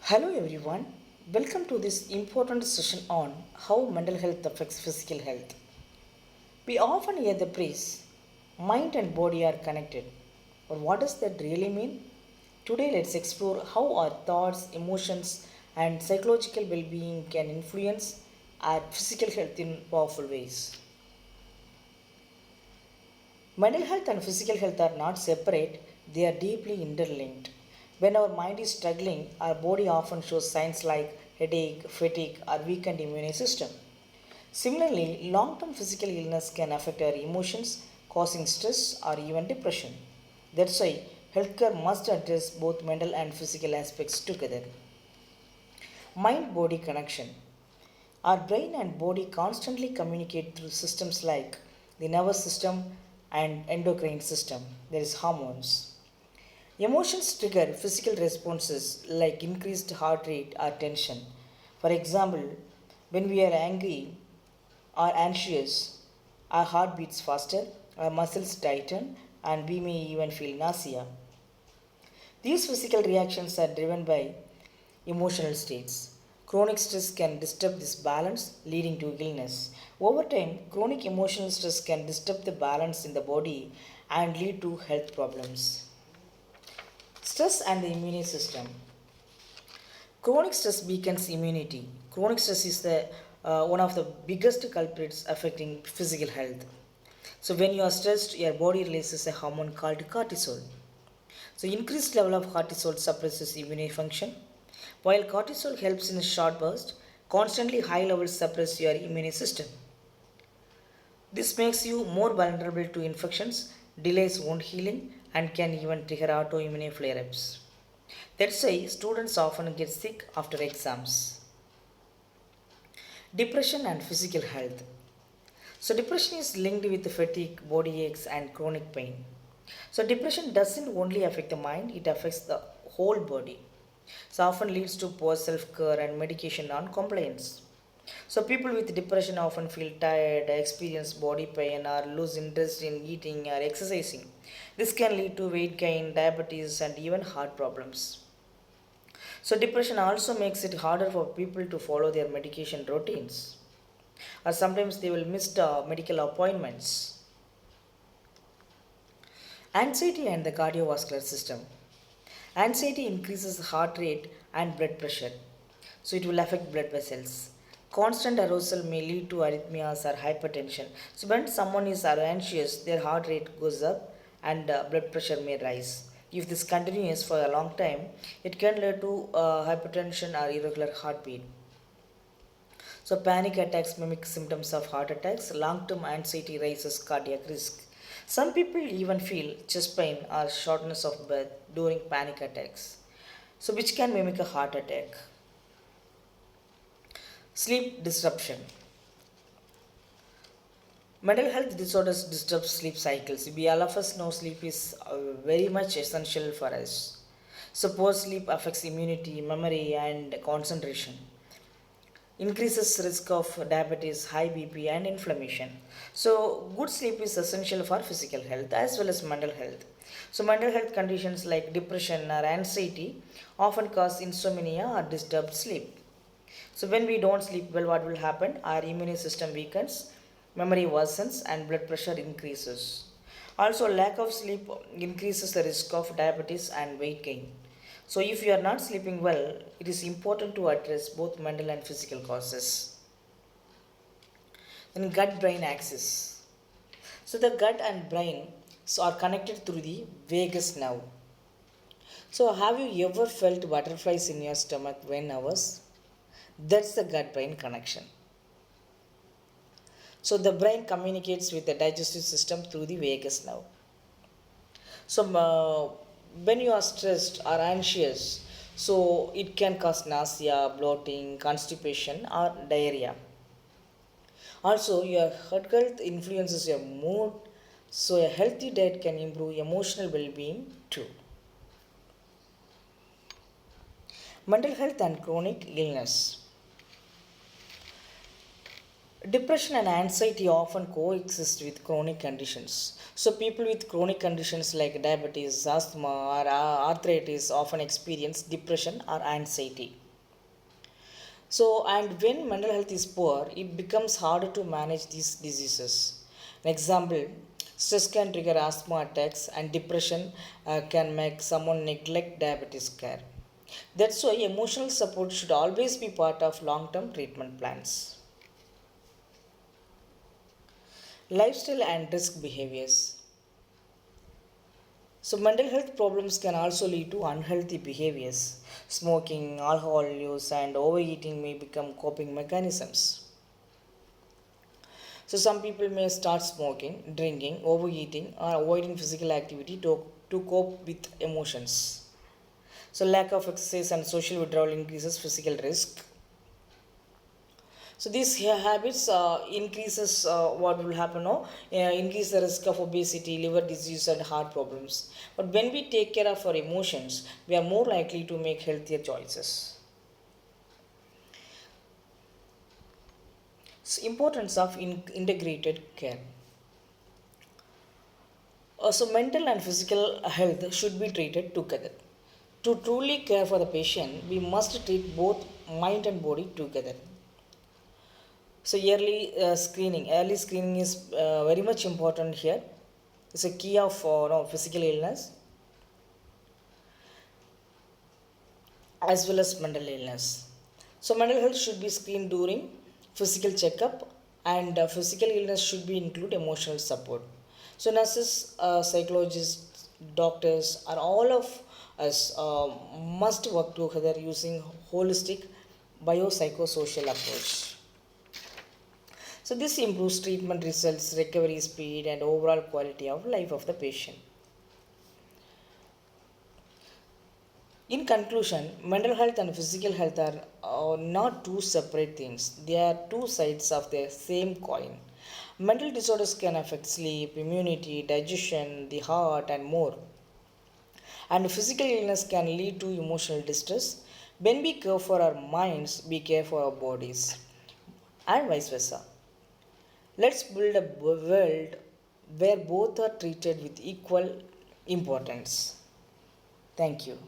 Hello everyone, welcome to this important session on how mental health affects physical health. We often hear the phrase mind and body are connected, but what does that really mean? Today let's explore how our thoughts, emotions, and psychological well being can influence our physical health in powerful ways. Mental health and physical health are not separate, they are deeply interlinked. When our mind is struggling, our body often shows signs like headache, fatigue, or weakened immune system. Similarly, long term physical illness can affect our emotions, causing stress or even depression. That's why healthcare must address both mental and physical aspects together. Mind body connection. Our brain and body constantly communicate through systems like the nervous system and endocrine system, that is, hormones. Emotions trigger physical responses like increased heart rate or tension. For example, when we are angry or anxious, our heart beats faster, our muscles tighten, and we may even feel nausea. These physical reactions are driven by emotional states. Chronic stress can disturb this balance, leading to illness. Over time, chronic emotional stress can disturb the balance in the body and lead to health problems. Stress and the immune system. Chronic stress weakens immunity. Chronic stress is the one of the biggest culprits affecting physical health. So when you are stressed, your body releases a hormone called cortisol. So increased level of cortisol suppresses immune function. While cortisol helps in a short burst, constantly high levels suppress your immune system. This makes you more vulnerable to infections, delays wound healing, and can even trigger autoimmune flare ups. That's why students often get sick after exams. Depression and physical health. So, depression is linked with fatigue, body aches, and chronic pain. So, depression doesn't only affect the mind, it affects the whole body. So, often leads to poor self care and medication non compliance. So, people with depression often feel tired, experience body pain, or lose interest in eating or exercising. This can lead to weight gain, diabetes, and even heart problems. So, depression also makes it harder for people to follow their medication routines, or sometimes they will miss the medical appointments. Anxiety and the cardiovascular system. Anxiety increases heart rate and blood pressure, so it will affect blood vessels. Constant arousal may lead to arrhythmias or hypertension. So, when someone is anxious, their heart rate goes up and blood pressure may rise. If this continues for a long time, it can lead to hypertension or irregular heartbeat. So, panic attacks mimic symptoms of heart attacks. Long term anxiety raises cardiac risk. Some people even feel chest pain or shortness of breath during panic attacks, so which can mimic a heart attack. Sleep disruption. Mental health disorders disturb sleep cycles. We all of us know sleep is very much essential for us. So, poor sleep affects immunity, memory, and concentration. Increases risk of diabetes, high BP, and inflammation. So, good sleep is essential for physical health as well as mental health. So, mental health conditions like depression or anxiety often cause insomnia or disturbed sleep. So, when we don't sleep well, what will happen? Our immune system weakens, memory worsens, and blood pressure increases. Also, lack of sleep increases the risk of diabetes and weight gain. So, if you are not sleeping well, it is important to address both mental and physical causes. Then, gut brain axis. So, the gut and brain are connected through the vagus nerve. So, have you ever felt butterflies in your stomach when nervous? That's the gut brain connection. So, the brain communicates with the digestive system through the vagus nerve. So, when you are stressed or anxious, so it can cause nausea, bloating, constipation, or diarrhea. Also, your gut health influences your mood, so a healthy diet can improve emotional well being too. Mental health and chronic illness. Depression and anxiety often coexist with chronic conditions. So, people with chronic conditions like diabetes, asthma, or arthritis often experience depression or anxiety. So, and when mental health is poor, it becomes harder to manage these diseases. An example, stress can trigger asthma attacks, and depression can make someone neglect diabetes care. That's why emotional support should always be part of long term treatment plans. Lifestyle and risk behaviors. So, mental health problems can also lead to unhealthy behaviors. Smoking, alcohol use, and overeating may become coping mechanisms. So, some people may start smoking, drinking, overeating, or avoiding physical activity to cope with emotions. So, lack of exercise and social withdrawal increases physical risk. So these habits increases what will happen now, increase the risk of obesity, liver disease, and heart problems. But when we take care of our emotions, we are more likely to make healthier choices. So, importance of integrated care. So mental and physical health should be treated together. To truly care for the patient, we must treat both mind and body together. So early screening is very much important here. It's a key of no, physical illness as well as mental illness. So mental health should be screened during physical checkup, and physical illness should be include emotional support. So nurses, psychologists, doctors, and all of us must work together using holistic biopsychosocial approach. So this improves treatment results, recovery speed, and overall quality of life of the patient. In conclusion, mental health and physical health are not two separate things. They are two sides of the same coin. Mental disorders can affect sleep, immunity, digestion, the heart, and more. And physical illness can lead to emotional distress. When we care for our minds, we care for our bodies, and vice versa. Let's build a world where both are treated with equal importance. Thank you.